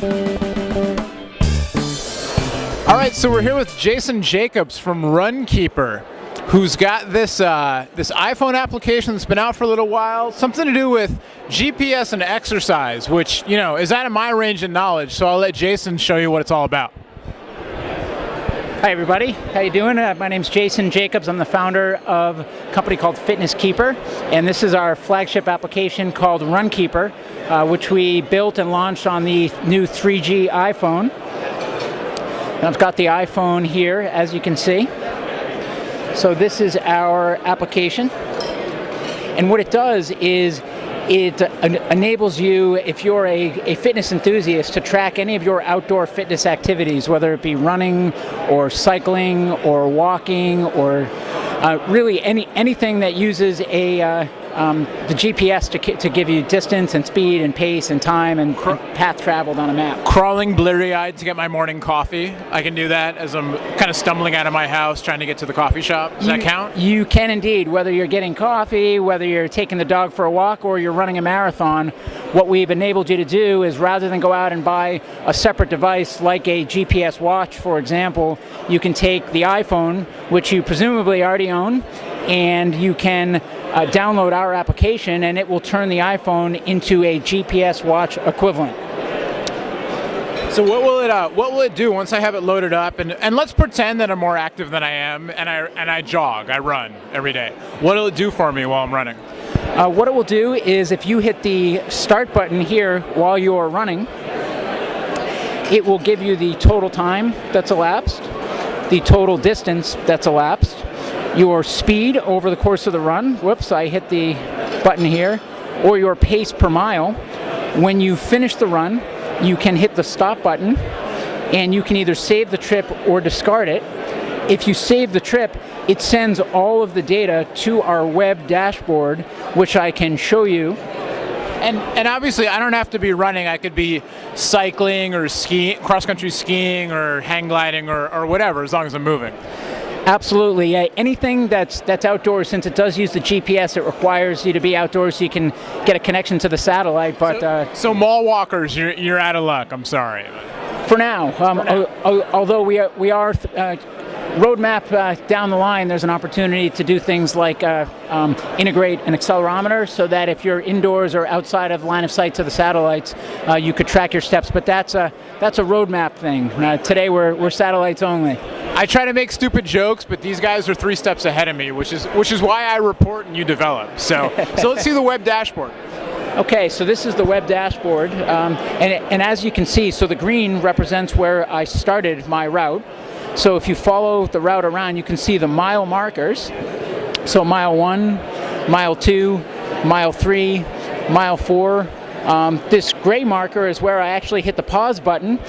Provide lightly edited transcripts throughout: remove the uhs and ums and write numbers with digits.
All right, so we're here with Jason Jacobs from RunKeeper, who's got this this iPhone application that's been out for a little while, something to do with GPS and exercise, which, you know, is out of my range of knowledge. So I'll let Jason show you what it's all about. Hi everybody, how you doing? My name's Jason Jacobs. I'm the founder of a company called Fitness Keeper, and this is our flagship application called RunKeeper, which we built and launched on the new 3G iPhone. And I've got the iPhone here, as you can see. So this is our application, and what it does is it enables you, if you're a fitness enthusiast, to track any of your outdoor fitness activities, whether it be running or cycling or walking or really anything that uses the GPS to give you distance and speed and pace and time and path traveled on a map. Crawling blurry-eyed to get my morning coffee. I can do that as I'm kind of stumbling out of my house trying to get to the coffee shop. Does that count? You can indeed. Whether you're getting coffee, whether you're taking the dog for a walk, or you're running a marathon, what we've enabled you to do is, rather than go out and buy a separate device like a GPS watch, for example, you can take the iPhone, which you presumably already own, and you can download our application, and it will turn the iPhone into a GPS watch equivalent. So what will it do once I have it loaded up? And let's pretend that I'm more active than I am, and I jog, I run every day. What will it do for me while I'm running? What it will do is, if you hit the start button here while you're running, it will give you the total time that's elapsed, the total distance that's elapsed, your speed over the course of the run. Whoops, I hit the button here. Or your pace per mile. When you finish the run, you can hit the stop button, and you can either save the trip or discard it. If you save the trip, it sends all of the data to our web dashboard, which I can show you. And obviously, I don't have to be running. I could be cycling or skiing, cross-country skiing or hang gliding or whatever, as long as I'm moving. Absolutely. Yeah. Anything that's outdoors, since it does use the GPS, it requires you to be outdoors so you can get a connection to the satellite. But so mall walkers, you're out of luck. I'm sorry. For now, although we are roadmap down the line, there's an opportunity to do things like integrate an accelerometer, so that if you're indoors or outside of line of sight to the satellites, you could track your steps. But that's a roadmap thing. Today we're satellites only. I try to make stupid jokes, but these guys are 3 steps ahead of me, which is why I report and you develop. So let's see the web dashboard. Okay, so this is the web dashboard, and as you can see, so the green represents where I started my route. So if you follow the route around, you can see the mile markers. So mile 1, mile 2, mile 3, mile 4. This gray marker is where I actually hit the pause button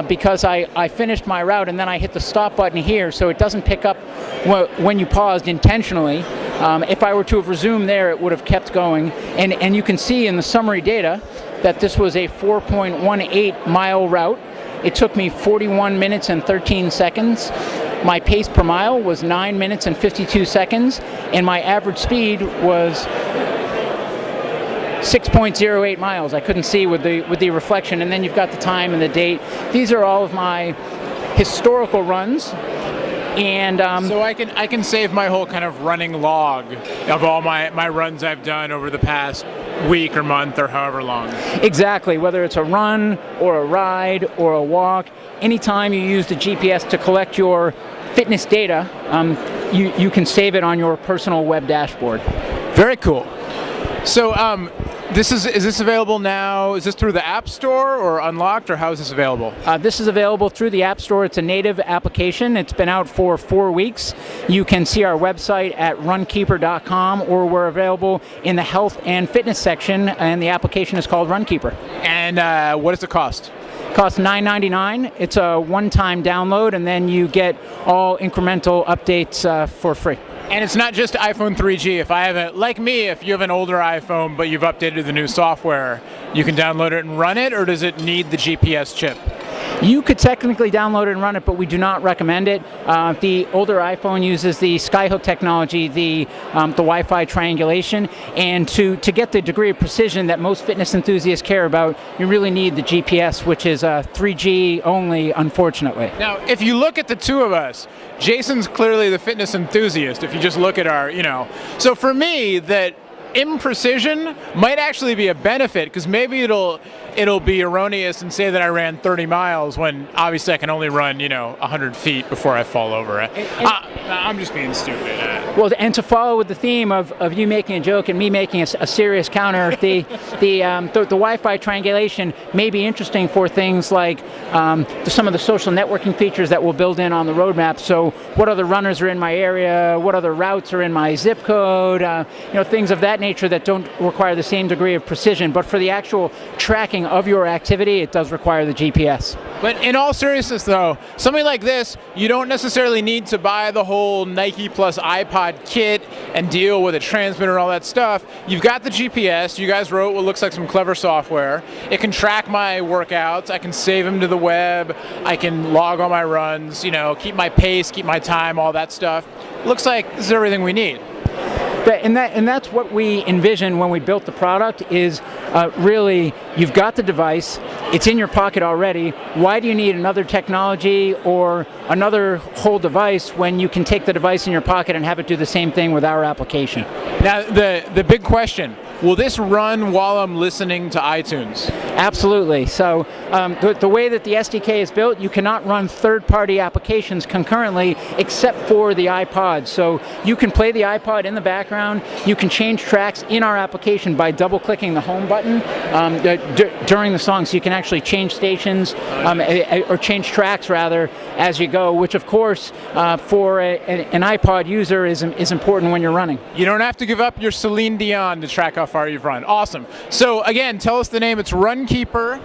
because I finished my route, and then I hit the stop button here, so it doesn't pick up when you paused intentionally. If I were to have resumed there, it would have kept going. And you can see in the summary data that this was a 4.18 mile route. It took me 41 minutes and 13 seconds. My pace per mile was 9 minutes and 52 seconds, and my average speed was 6.08 miles. I couldn't see with the reflection, and then you've got the time and the date. These are all of my historical runs, and so I can save my whole kind of running log of all my runs I've done over the past week or month or however long. Exactly, whether it's a run or a ride or a walk, anytime you use the GPS to collect your fitness data, you can save it on your personal web dashboard. Very cool. So is this available now? Is this through the App Store or unlocked, or how is this available? This is available through the App Store. It's a native application. It's been out for 4 weeks. You can see our website at runkeeper.com, or we're available in the health and fitness section, and the application is called RunKeeper. And what does it cost? It costs $9.99. It's a one-time download, and then you get all incremental updates for free. And it's not just iPhone 3G. If I have a, like me, if you have an older iPhone but you've updated the new software, you can download it and run it, or does it need the GPS chip? You could technically download it and run it, but we do not recommend it. The older iPhone uses the Skyhook technology, the Wi-Fi triangulation, and to get the degree of precision that most fitness enthusiasts care about, you really need the GPS, which is 3G only, unfortunately. Now, if you look at the two of us, Jason's clearly the fitness enthusiast, if you just look at our, So for me, that imprecision might actually be a benefit, because maybe it'll be erroneous and say that I ran 30 miles when obviously I can only run 100 feet before I fall over. I'm just being stupid. Well, and to follow with the theme of you making a joke and me making a serious counter, the Wi-Fi triangulation may be interesting for things like some of the social networking features that we'll build in on the roadmap. So what other runners are in my area, what other routes are in my zip code, things of that nature that don't require the same degree of precision. But for the actual tracking of your activity, it does require the GPS. But in all seriousness though, something like this, you don't necessarily need to buy the whole Nike plus iPod kit and deal with a transmitter and all that stuff. You've got the GPS, you guys wrote what looks like some clever software. It can track my workouts, I can save them to the web, I can log all my runs, keep my pace, keep my time, all that stuff. Looks like this is everything we need. And that's what we envisioned when we built the product is really, you've got the device, it's in your pocket already. Why do you need another technology or another whole device when you can take the device in your pocket and have it do the same thing with our application? Now, the big question, will this run while I'm listening to iTunes? Absolutely. So the way that the SDK is built, you cannot run third-party applications concurrently except for the iPod. So you can play the iPod in the background. You can change tracks in our application by double-clicking the home button during the song. So you can actually change stations or change tracks, rather, as you go, which, of course, for an iPod user is important when you're running. You don't have to give up your Celine Dion to track how far you've run. Awesome. So, again, tell us the name. It's RunKeeper.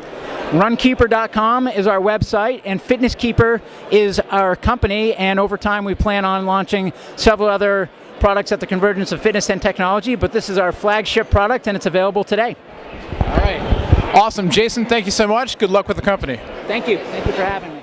RunKeeper.com is our website, and FitnessKeeper is our company, and over time we plan on launching several other products at the convergence of fitness and technology, but this is our flagship product, and it's available today. All right. Awesome. Jason, thank you so much. Good luck with the company. Thank you. Thank you for having me.